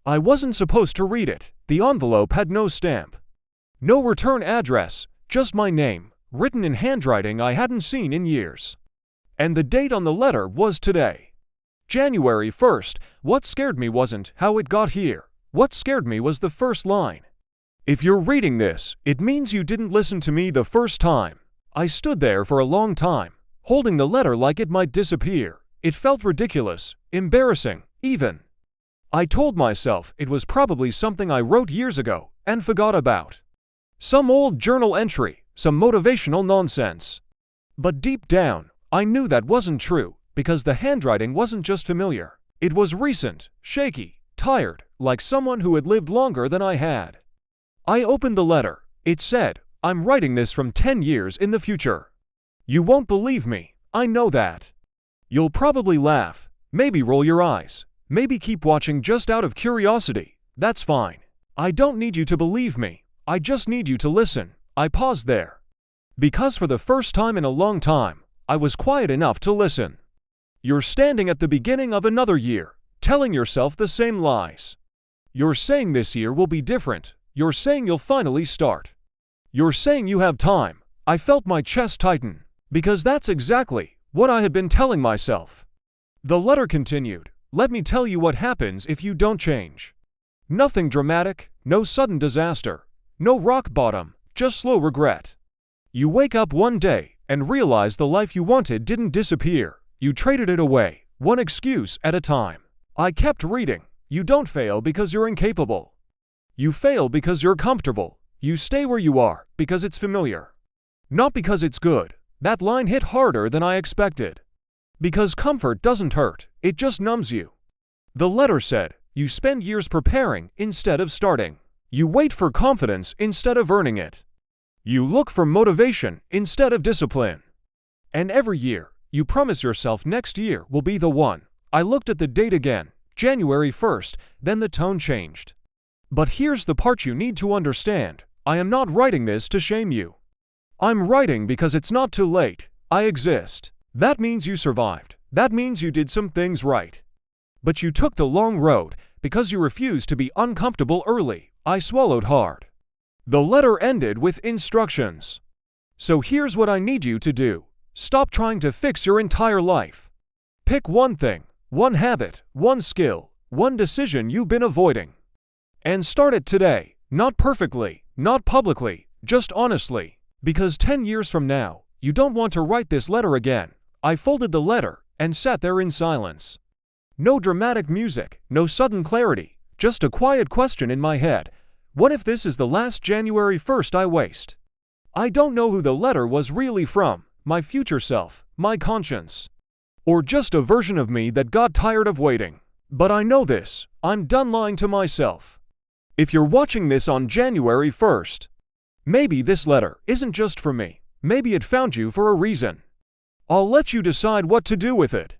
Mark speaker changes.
Speaker 1: I wasn't supposed to read it. The envelope had no stamp. No return address, just my name, written in handwriting I hadn't seen in years. And the date on the letter was today. January 1st. What scared me wasn't how it got here. What scared me was the first line. If you're reading this, it means you didn't listen to me the first time. I stood there for a long time, holding the letter like it might disappear. It felt ridiculous, embarrassing, even. I told myself it was probably something I wrote years ago and forgot about. Some old journal entry, some motivational nonsense. But deep down, I knew that wasn't true, because the handwriting wasn't just familiar. It was recent, shaky, tired, like someone who had lived longer than I had. I opened the letter. It said, "I'm writing this from 10 years in the future. You won't believe me, I know that. You'll probably laugh, maybe roll your eyes, maybe keep watching just out of curiosity. That's fine. I don't need you to believe me, I just need you to listen." I paused there. Because for the first time in a long time, I was quiet enough to listen. You're standing at the beginning of another year, telling yourself the same lies. You're saying this year will be different. You're saying you'll finally start. You're saying you have time. I felt my chest tighten, because that's exactly what I had been telling myself. The letter continued, "Let me tell you what happens if you don't change. Nothing dramatic, no sudden disaster, no rock bottom, just slow regret. You wake up one day and realize the life you wanted didn't disappear. You traded it away, one excuse at a time." I kept reading. You don't fail because you're incapable. You fail because you're comfortable. You stay where you are because it's familiar. Not because it's good. That line hit harder than I expected. Because comfort doesn't hurt, it just numbs you. The letter said, you spend years preparing instead of starting. You wait for confidence instead of earning it. You look for motivation instead of discipline. And every year, you promise yourself next year will be the one. I looked at the date again, January 1st, then the tone changed. But here's the part you need to understand. I am not writing this to shame you. I'm writing because it's not too late. I exist. That means you survived. That means you did some things right. But you took the long road because you refused to be uncomfortable early. I swallowed hard. The letter ended with instructions. So here's what I need you to do. Stop trying to fix your entire life. Pick one thing, one habit, one skill, one decision you've been avoiding. And start it today, not perfectly, not publicly, just honestly. Because 10 years from now, you don't want to write this letter again. I folded the letter and sat there in silence. No dramatic music, no sudden clarity, just a quiet question in my head. What if this is the last January 1st I waste? I don't know who the letter was really from, my future self, my conscience, or just a version of me that got tired of waiting. But I know this, I'm done lying to myself. If you're watching this on January 1st, maybe this letter isn't just for me. Maybe it found you for a reason. I'll let you decide what to do with it.